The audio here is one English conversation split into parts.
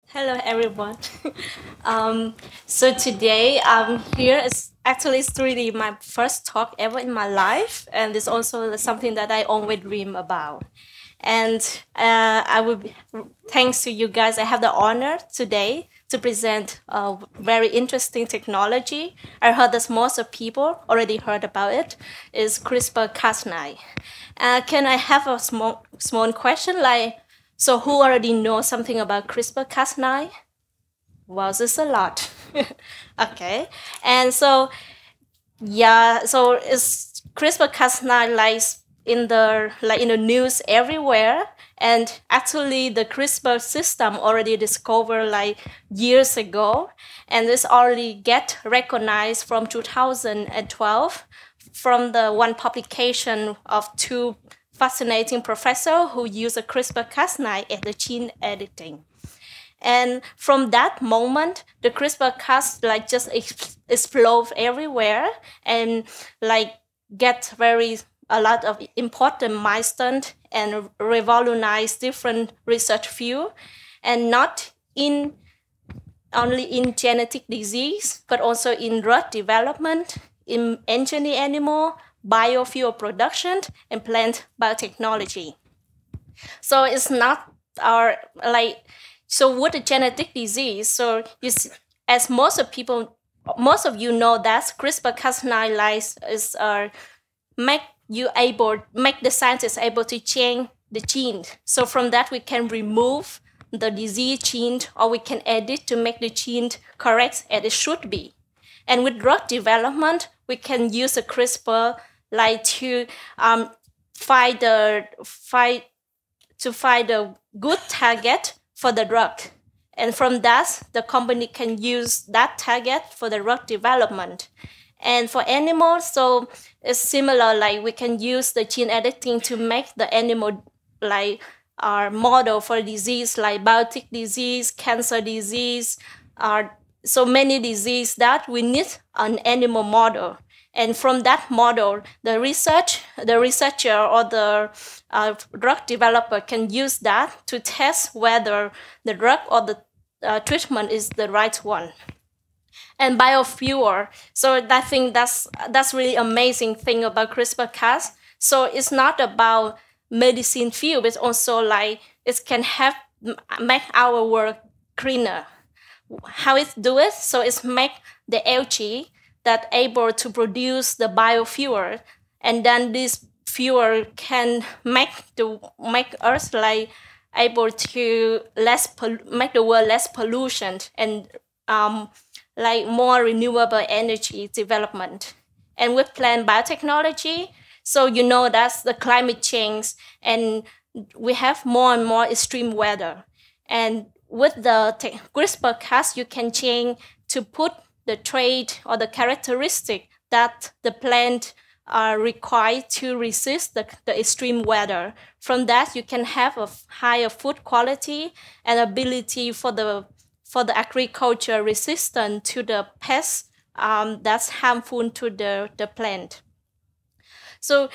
Hello, everyone. So today I'm here. It's really my first talk ever in my life, and it's also something that I always dream about. And thanks to you guys, I have the honor today to present a very interesting technology. I heard that most of people already heard about it. Is CRISPR-Cas9. Can I have a small question like? So who already knows something about CRISPR-Cas9? Well, this is a lot. Okay. And so, yeah, so it's CRISPR-Cas9 in the news everywhere. And actually the CRISPR system already discovered years ago. And this already get recognized from 2012 from the one publication of two fascinating professor who use a CRISPR-Cas9 as the gene editing. And from that moment, the CRISPR-Cas just explode everywhere and get a lot of important milestones and revolutionize different research field, and not only in genetic disease, but also in drug development, in engineered animal, biofuel production, and plant biotechnology. So it's not our so with the genetic disease, so as most of you know that CRISPR-Cas9 is make the scientists able to change the gene. So from that we can remove the disease gene, or we can edit to make the gene correct as it should be. And with drug development, we can use a CRISPR to find the good target for the drug. And from that, the company can use that target for the drug development. And for animals, so it's similar, we can use the gene editing to make the animal our model for disease like biotic disease, cancer disease, so many diseases that we need an animal model. And from that model, the researcher or the drug developer can use that to test whether the drug or the treatment is the right one. And biofuel, so I think that's really amazing thing about CRISPR-Cas. So it's not about medicine field, it's also it can make our work cleaner. How it do it? So it's make the algae that able to produce the biofuel, and then this fuel can make us able to make the world less pollution and more renewable energy development. And with plant biotechnology, so you know that's the climate change, and we have more and more extreme weather. And with the CRISPR-Cas, you can change to put the trait or the characteristic that the plant are required to resist the extreme weather. From that, you can have a higher food quality and ability for the agriculture resistant to the pests that's harmful to the plant. So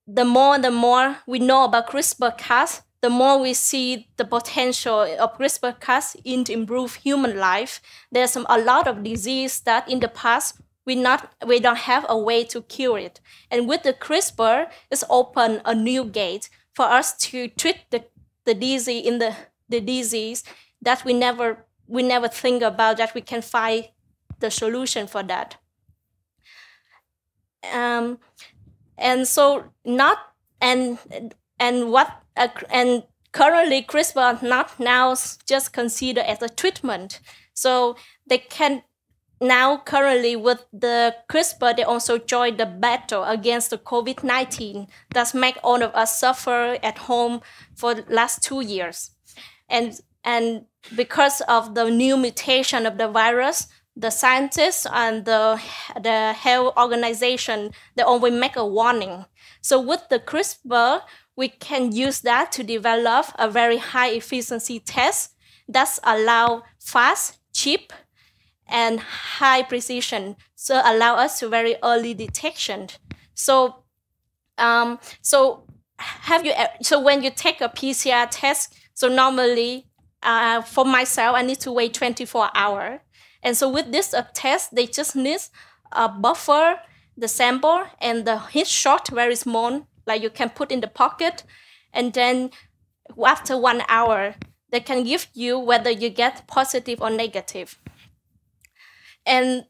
the more we know about CRISPR-Cas, the more we see the potential of CRISPR-Cas in to improve human life. There's a lot of disease that in the past we don't have a way to cure it. And with the CRISPR, it's opened a new gate for us to treat the disease that we never think about, that we can find the solution for that. And currently CRISPR not now just considered as a treatment. So they can now currently with the CRISPR, they also joined the battle against the COVID-19 that make all of us suffer at home for the last 2 years. And because of the new mutation of the virus, the scientists and the health organization, they always make a warning. So with the CRISPR, we can use that to develop a very high efficiency test that allow fast, cheap, and high precision, so allow us to very early detection. So, so when you take a PCR test, so normally for myself, I need to wait 24 hours. And so with this test, they just need a buffer, the sample, and the heat shot very small, like you can put in the pocket. And then after 1 hour, they can give you whether you get positive or negative. And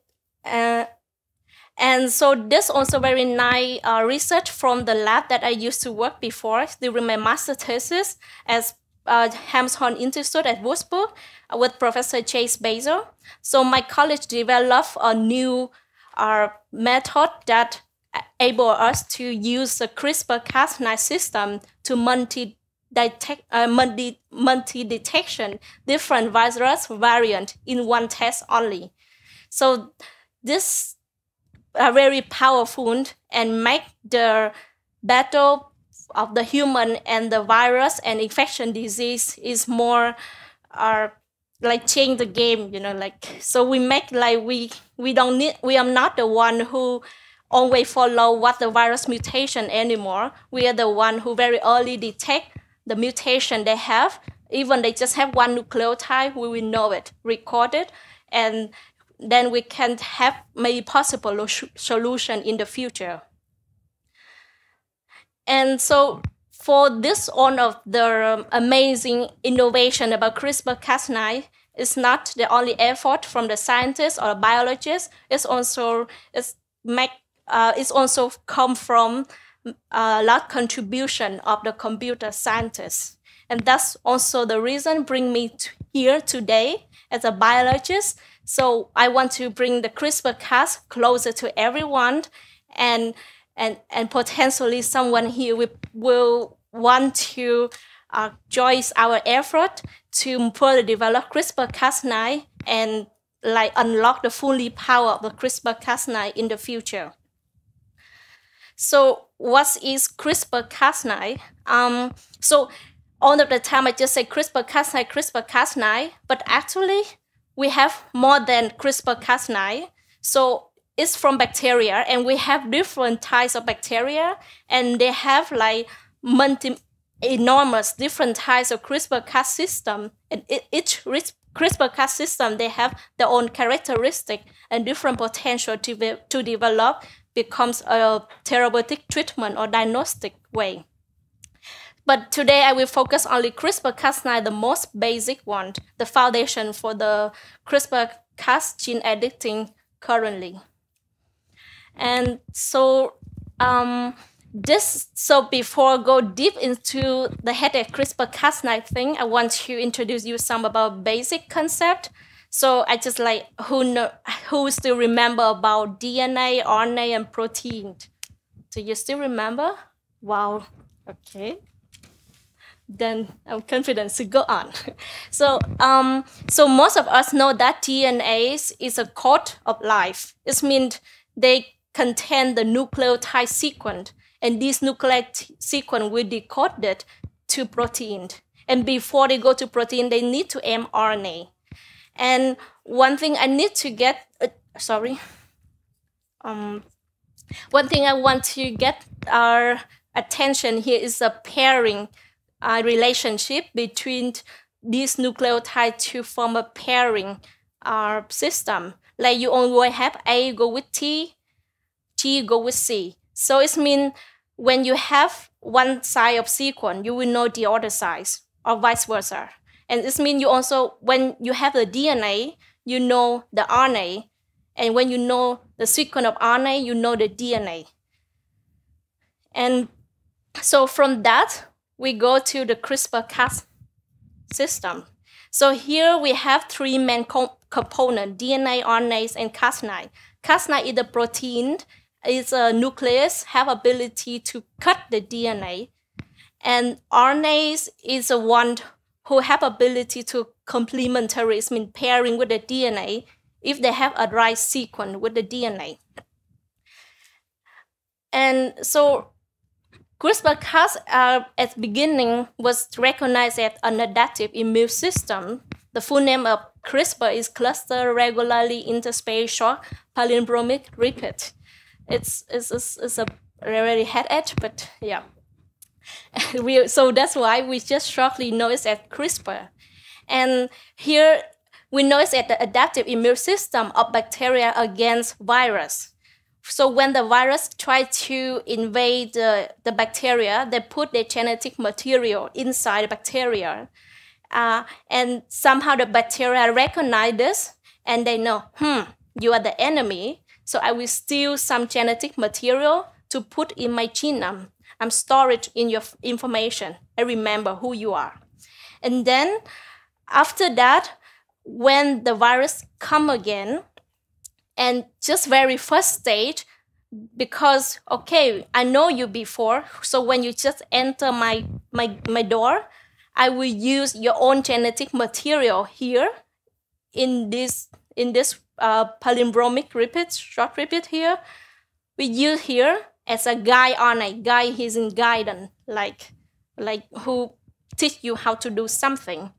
so this also very nice research from the lab that I used to work before during my master thesis as Helmholtz Institute at Würzburg with Professor Chase Basil. So my college developed a new method that able us to use the CRISPR-Cas9 system to multi-detection different virus variant in one test only. So this are very powerful and make the battle of the human and the virus and infection disease is more like change the game, like, so we make like we are not the one who always follow what the virus mutation anymore. We are the one who very early detect the mutation they have. Even they just have one nucleotide, we will know it, record it, and then we can have maybe possible solution in the future. And so for this one of the amazing innovation about CRISPR-Cas9, it's not the only effort from the scientists or biologists. It's also come from a lot contribution of the computer scientists. And that's also the reason bring me here today as a biologist. So I want to bring the CRISPR-Cas closer to everyone, and potentially someone here will want to join our effort to further develop CRISPR-Cas9 and like unlock the fully power of the CRISPR-Cas9 in the future. So what is CRISPR-Cas9? So all of the time I just say CRISPR-Cas9, CRISPR-Cas9, but actually we have more than CRISPR-Cas9. So it's from bacteria, and we have different types of bacteria, and they have like enormous different types of CRISPR-Cas system. And each CRISPR-Cas system, they have their own characteristic and different potential to develop becomes a therapeutic treatment or diagnostic way. But today I will focus on the CRISPR-Cas9, the most basic one, the foundation for the CRISPR-Cas gene editing currently. And so before I go deep into the headache CRISPR-Cas9 thing, I want to introduce you some about basic concept. So I just like who still remember about DNA, RNA, and protein? Do you still remember? Wow. Okay. Then I'm confident to go on. So most of us know that DNA is a code of life. It means they contain the nucleotide sequence, and this nucleotide sequence will decode it to protein. And before they go to protein, they need to mRNA. And one thing I need to get, one thing I want to get our attention here is a pairing relationship between these nucleotides to form a pairing system. Like you always have A go with T, G go with C. So it means when you have one side of sequence, you will know the other side, or vice versa. And this means you also, when you have the DNA, you know the RNA. And when you know the sequence of RNA, you know the DNA. And so from that, we go to the CRISPR-Cas system. So here we have three main component, DNA, RNase, and Cas9. Cas9 is the protein, is a nucleus, have ability to cut the DNA. And RNase is the one who have ability to complementary, it means pairing with the DNA if they have a right sequence with the DNA. And so CRISPR-Cas at the beginning was recognized as an adaptive immune system. The full name of CRISPR is Cluster Regularly Interspersed Short Palindromic Repeat. It's a really headache, but yeah. So that's why we just shortly know it as CRISPR. And here we know it as the adaptive immune system of bacteria against virus. So when the virus tries to invade the bacteria, they put their genetic material inside the bacteria. And somehow the bacteria recognize this and they know, you are the enemy. So I will steal some genetic material to put in my genome. I'm stored in your information. I remember who you are. And then after that, when the virus come again, and just very first stage, because, okay, I know you before, so when you just enter my door, I will use your own genetic material here in this palindromic repeat, short repeat here. We use here as a guide RNA. Guide is in guidance, like who teach you how to do something.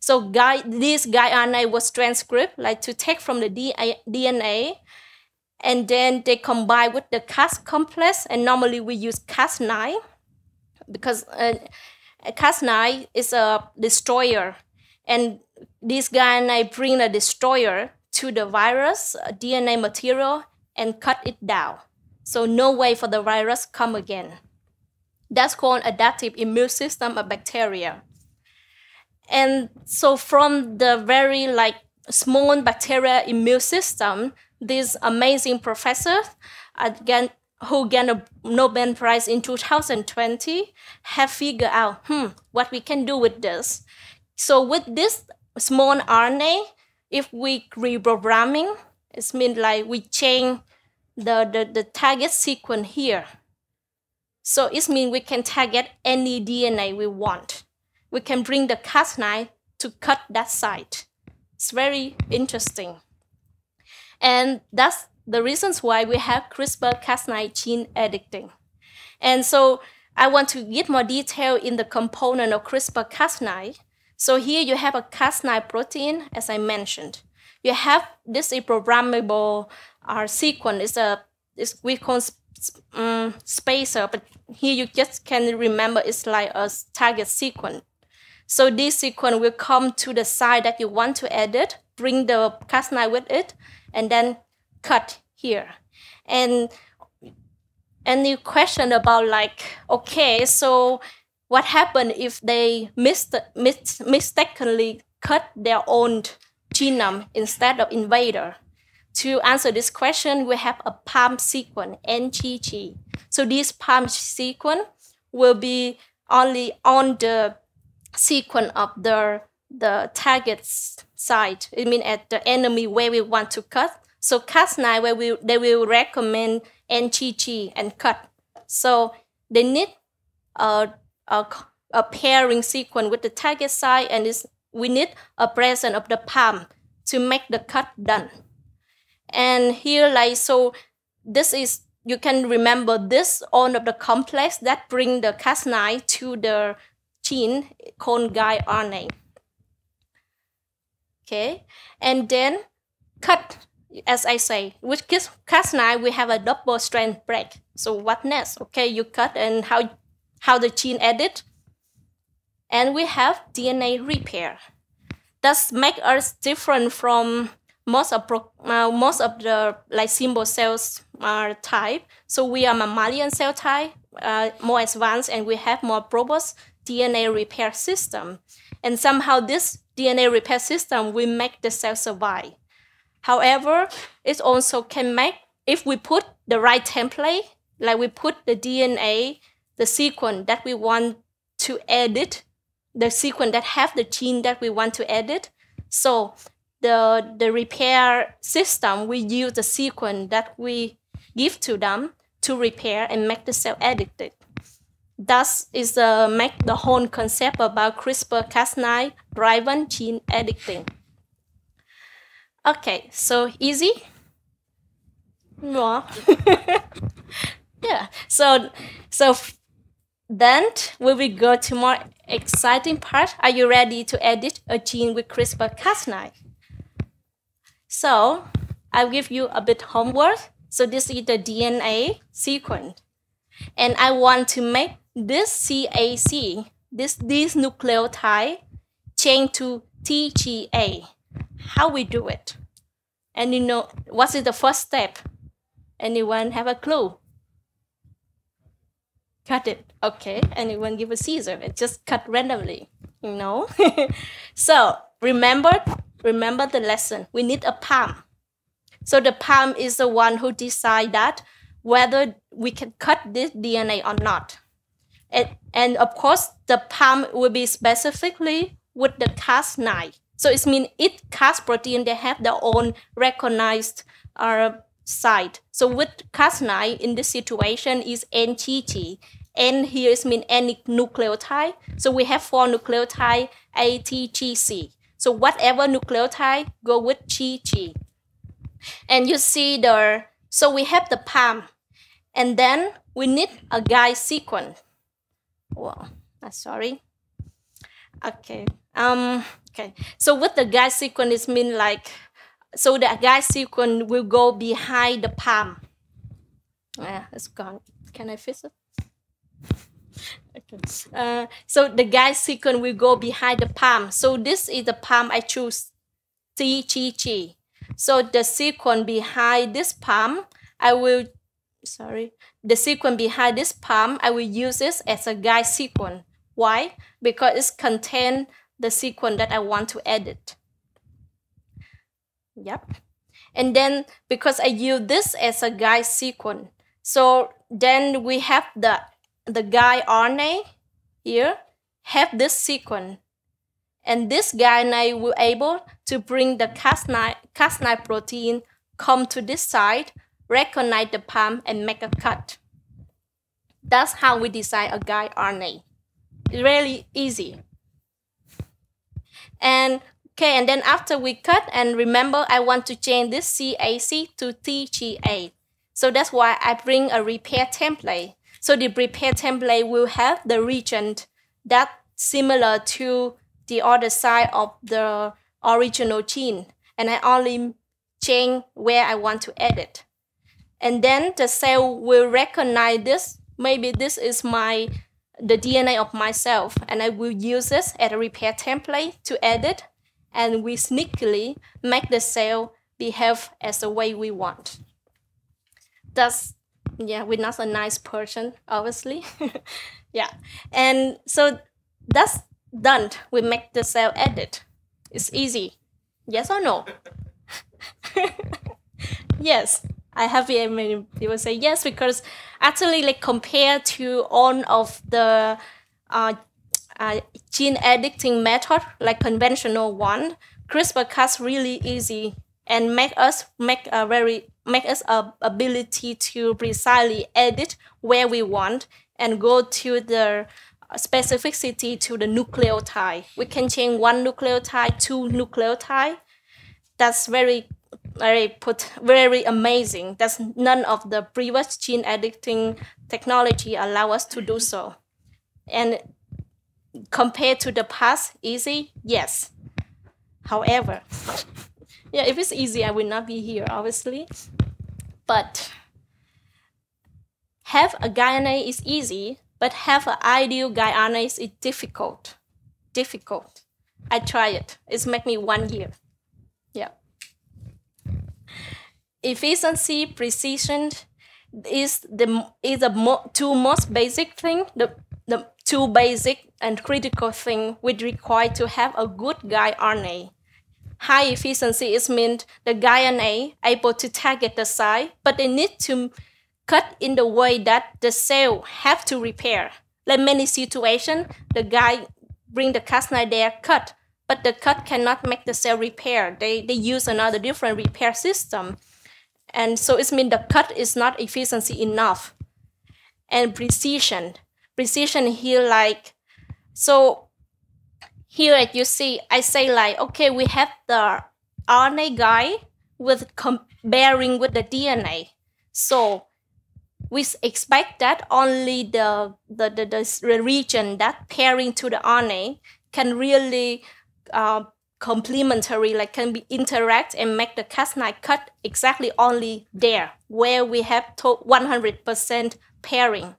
So this guide RNA was transcribed, like to take from the DNA, and then they combine with the Cas complex, and normally we use Cas9, because Cas9 is a destroyer, and this guide RNA bring a destroyer to the virus DNA material and cut it down. So no way for the virus come again. That's called adaptive immune system of bacteria. And so from the very small bacteria immune system, this amazing professor who gained a Nobel Prize in 2020 have figured out, what we can do with this. So with this small RNA, if we reprogramming, it means like we change the target sequence here. So it means we can target any DNA we want. We can bring the Cas9 to cut that site. It's very interesting. And that's the reasons why we have CRISPR-Cas9 gene editing. And so I want to get more detail in the component of CRISPR-Cas9. So here you have a Cas9 protein, as I mentioned. You have this programmable sequence. We call spacer, but here you just can remember it's like a target sequence. So this sequence will come to the site that you want to edit, bring the Cas9 with it, and then cut here. And any question about okay, so what happened if they mistakenly cut their own genome instead of invader? To answer this question, we have a PALM sequence, NGG. So this PALM sequence will be only on the sequence of the target site. It means at the enemy where we want to cut. So Cas9, they will recommend NGG and cut. So they need a pairing sequence with the target site, and we need a presence of the PALM to make the cut done. And here, so this is, you can remember this all of the complex that bring the Cas9 to the gene called guide RNA. Okay, and then cut, as I say, with Cas9 we have a double strand break. So what next? Okay, you cut, and how the gene edit, and we have DNA repair. That make us different from most of the simple cells type. So we are mammalian cell type, more advanced, and we have more robust DNA repair system. And somehow this DNA repair system will make the cell survive. However, it also can make, if we put the right template, like we put the DNA, the sequence that we want to edit, the sequence that have the gene that we want to edit. So the repair system, we use the sequence that we give to them to repair and make the cell edited. Thus is make the whole concept about CRISPR-Cas9 driven gene editing. Okay, so easy? No. Yeah. So then we will go to more exciting part. Are you ready to edit a gene with CRISPR-Cas9? So I'll give you a bit homework. So this is the DNA sequence. And I want to make this CAC, this nucleotide, change to TGA. How we do it? And you know, what is the first step? Anyone have a clue? Cut it. Okay. Anyone give a scissor? It just cut randomly. You know? So remember the lesson. We need a palm. So the palm is the one who decides that whether we can cut this DNA or not. And of course, the palm will be specifically with the Cas9. So it means each Cas protein, they have their own recognized site. So with Cas9 in this situation is NGG. N here is mean any nucleotide. So we have 4 nucleotide ATGC. So whatever nucleotide go with GG. And you see so we have the palm. And then we need a guide sequence. Well, sorry. Okay. Okay. So with the guide sequence, it means like, so the guide sequence will go behind the palm. It's gone. Can I fix it? Okay. So the guide sequence will go behind the palm. So this is the palm I choose, TGG. So the sequence behind this palm, the sequence behind this palm, I will use this as a guide sequence. Why? Because it contains the sequence that I want to edit. Yep. And then because I use this as a guide sequence, so then we have the guide RNA here, have this sequence. And this guide RNA will able to bring the Cas9 protein, come to this side, recognize the palm, and make a cut. That's how we design a guide RNA. It's really easy. And okay, and then after we cut, and remember I want to change this CAC to TGA. So that's why I bring a repair template. So the repair template will have the region that's similar to the other side of the original gene. And I only change where I want to edit. And then the cell will recognize this. Maybe this is the DNA of myself, and I will use this as a repair template to edit, and we sneakily make the cell behave as the way we want. We're not a nice person, obviously. Yeah, and so that's done. We make the cell edit. It's easy. Yes or no? Yes. I have many people say yes, because actually, like, compared to all of the gene editing method, like conventional one, CRISPR-Cas really easy and make us ability to precisely edit where we want and go to the specificity to the nucleotide. We can change 1 nucleotide, 2 nucleotide. That's very amazing. That's none of the previous gene editing technology allow us to do so. And compared to the past, easy? Yes. However, yeah, if it's easy, I would not be here, obviously. But have a guide RNA is easy, but have an ideal guide RNA is difficult. Difficult. I try it. It's make me 1 year. Yeah. Efficiency, precision is the two most basic thing, the two basic and critical thing we require to have a good guide RNA. High efficiency is meant the guide RNA able to target the site, but they need to cut in the way that the cell have to repair. Like many situations, the guide bring the Cas9 there, cut, but the cut cannot make the cell repair. They use another different repair system. And so it means the cut is not efficiency enough. And precision here, like, so here as you see, I say like, okay, we have the RNA guide with bearing with the DNA. So we expect that only the region that pairing to the RNA can really complementary, like can be interact and make the Cas9 cut exactly only there where we have 100% pairing.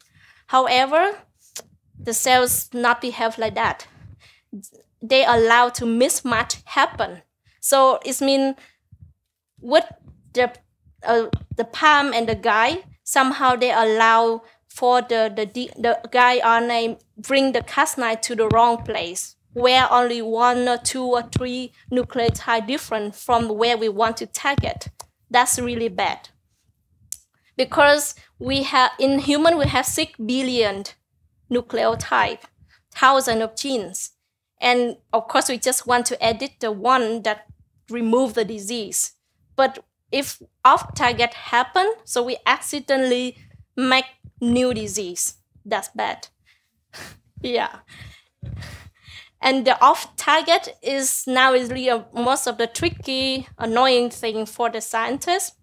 However, the cells not behave like that. They allow to mismatch happen. So it means with the palm and the guide, somehow they allow for the guide RNA bring the Cas9 to the wrong place, where only 1 or 2 or 3 nucleotides different from where we want to target. That's really bad. Because in human, we have 6 billion nucleotides, thousands of genes. And of course, we just want to edit the one that remove the disease. But if off-target happen, so we accidentally make new disease. That's bad. Yeah. And the off-target is now really most of the tricky, annoying thing for the scientists.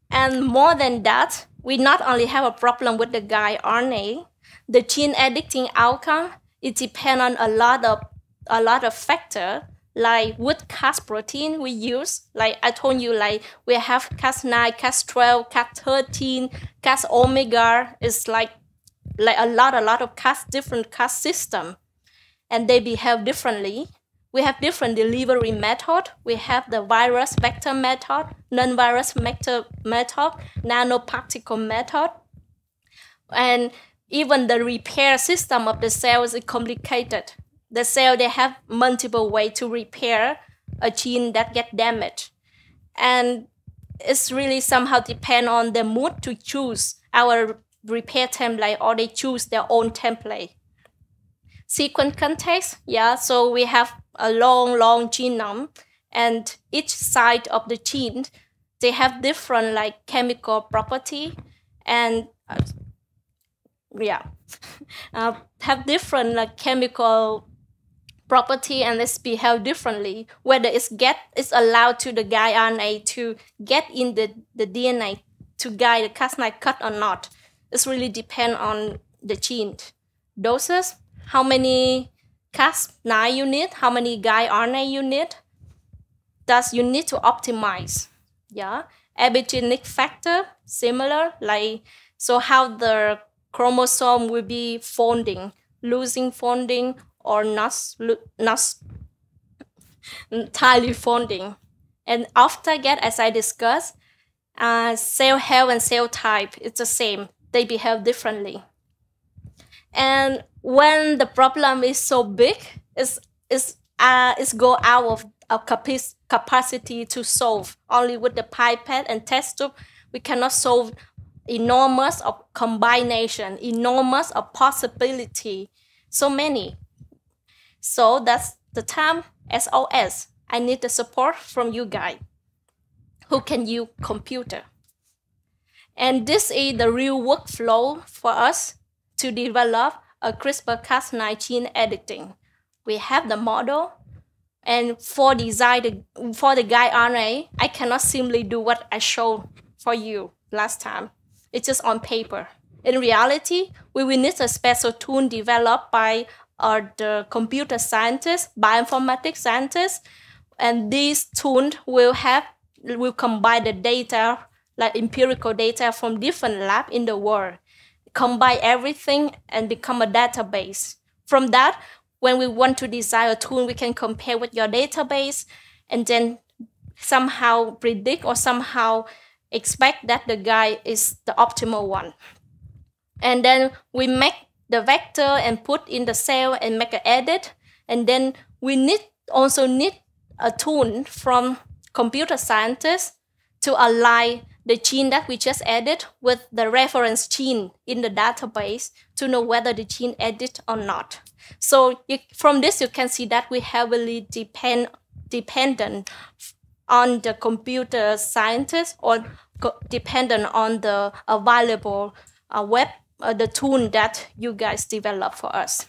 And more than that, we not only have a problem with the guide RNA, the gene editing outcome, it depends on a lot of factors. Like with Cas protein we use, like I told you, like we have Cas9, Cas12, Cas13, Cas omega. It's like a lot of different Cas system, and they behave differently. We have different delivery method. We have the virus vector method, non-virus vector method, nanoparticle method, and even the repair system of the cells is complicated. The cell, they have multiple ways to repair a gene that get damaged. And it's really somehow depend on the mood to choose our repair template, or they choose their own template. Sequence context, yeah, so we have a long genome, and each side of the gene, they have different like chemical property, and have different like chemical property, and this behave differently. Whether it's allowed to the guide RNA to get in the DNA to guide the Cas9 cut or not. It's really depend on the gene. Doses, how many Cas9 you need, how many guide RNA you need. Thus you need to optimize. Yeah, epigenetic factor, similar, like so how the chromosome will be folding, losing folding, or not entirely folding. And off-target, as I discussed, cell health and cell type, it's the same. They behave differently. And when the problem is so big, it's go out of our capacity to solve. Only with the pipette and test tube, we cannot solve enormous of combination, enormous of possibility, so many. So that's the time SOS. I need the support from you guys who can use computer. And this is the real workflow for us to develop a CRISPR-Cas9 gene editing. We have the model, and for the guide RNA, I cannot simply do what I showed for you last time. It's just on paper. In reality, we will need a special tool developed by the computer scientists, bioinformatics scientists, and these tools will combine the data, like empirical data from different labs in the world, combine everything and become a database. From that, when we want to design a tool, we can compare with your database and then somehow predict or somehow expect that the guide is the optimal one. And then we make the vector and put in the cell and make an edit. And then we also need a tool from computer scientists to align the gene that we just added with the reference gene in the database to know whether the gene edit or not. So from this, you can see that we heavily dependent on the computer scientists, or dependent on the available the tool that you guys develop for us.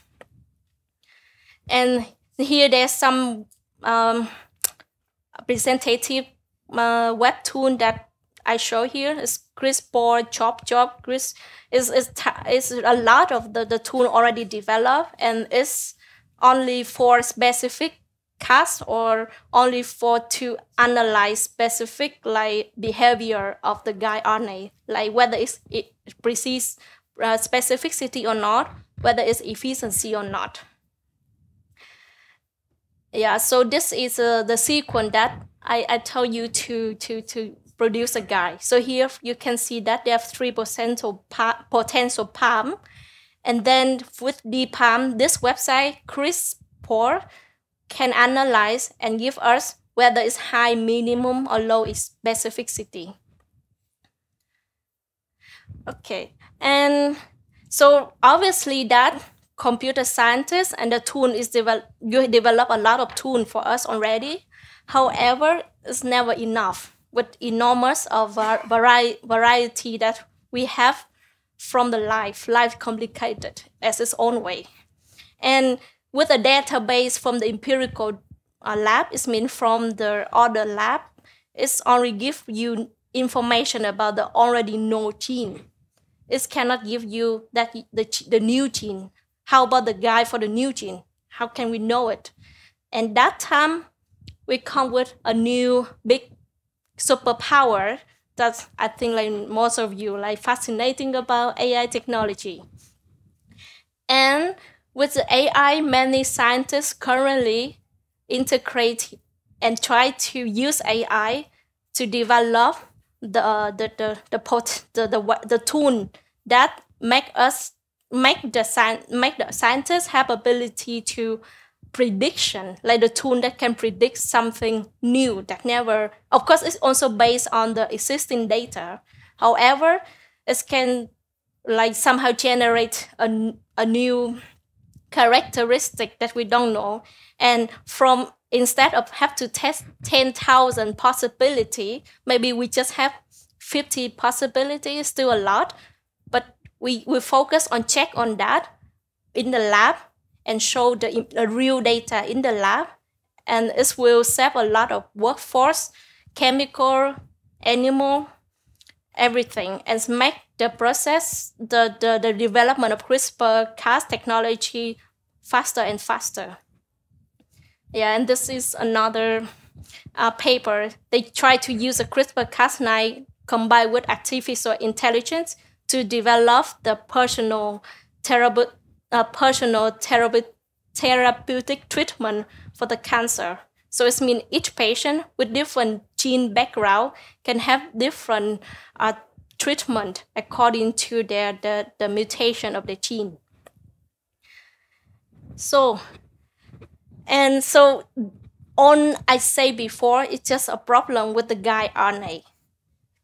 And here there's some representative web tool that I show here. Is CRISPR, chop. Is a lot of the tool already developed, and it's only for specific Cas, or only for to analyze specific like behavior of the guide RNA, like whether it precise specificity or not, whether it's efficiency or not. Yeah, so this is the sequence that I tell you to produce a guide. So here you can see that they have 3 potential palm, and then with the palm, this website CRISPR can analyze and give us whether it's high minimum or low specificity. Okay, and so obviously that computer scientists and the tool is you develop a lot of tool for us already. However, it's never enough with enormous of variety that we have from the life complicated as its own way. And with a database from the empirical lab, it means from the other lab, it's only give you information about the already known gene. It cannot give you that the new gene. How about the guide for the new gene? How can we know it? And that time, we come with a new big superpower that I think like most of you like fascinating about AI technology. And with the AI, many scientists currently integrate and try to use AI to develop the tool that make the scientists have ability to prediction, like the tool that can predict something new that never. Of course, it's also based on the existing data. However, it can like somehow generate a new characteristic that we don't know, and from instead of have to test 10,000 possibility, maybe we just have 50 possibilities, still a lot, but we focus on check on that in the lab and show the real data in the lab, and it will save a lot of workforce, chemical, animal, everything, and make the process, the development of CRISPR-Cas technology faster and faster. Yeah, and this is another paper. They try to use a CRISPR-Cas9 combined with artificial intelligence to develop the personal therapeutic treatment for the cancer. So it means each patient with different gene background can have different treatment according to the mutation of the gene. So I say before, it's just a problem with the guide RNA.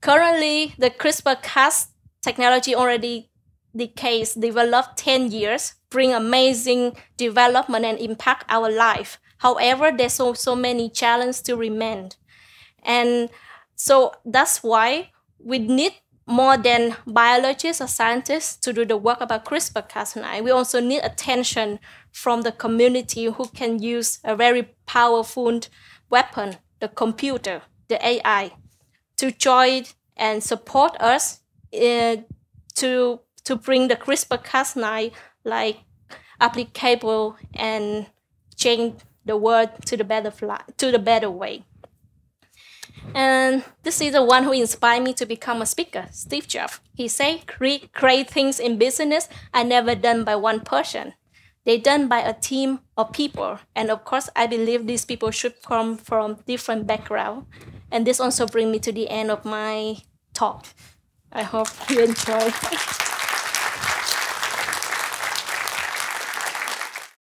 Currently, the CRISPR-Cas technology already developed 10 years, bring amazing development and impact our life. However, there's so many challenges to remain. And so that's why we need more than biologists or scientists to do the work about CRISPR-Cas9. We also need attention from the community who can use a very powerful weapon, the computer, the AI, to join and support us to bring the CRISPR-Cas9 like applicable and change the world to the better way. And this is the one who inspired me to become a speaker, Steve Jobs. He said, great things in business are never done by one person. They're done by a team of people. And of course, I believe these people should come from different backgrounds. And this also brings me to the end of my talk. I hope you enjoy.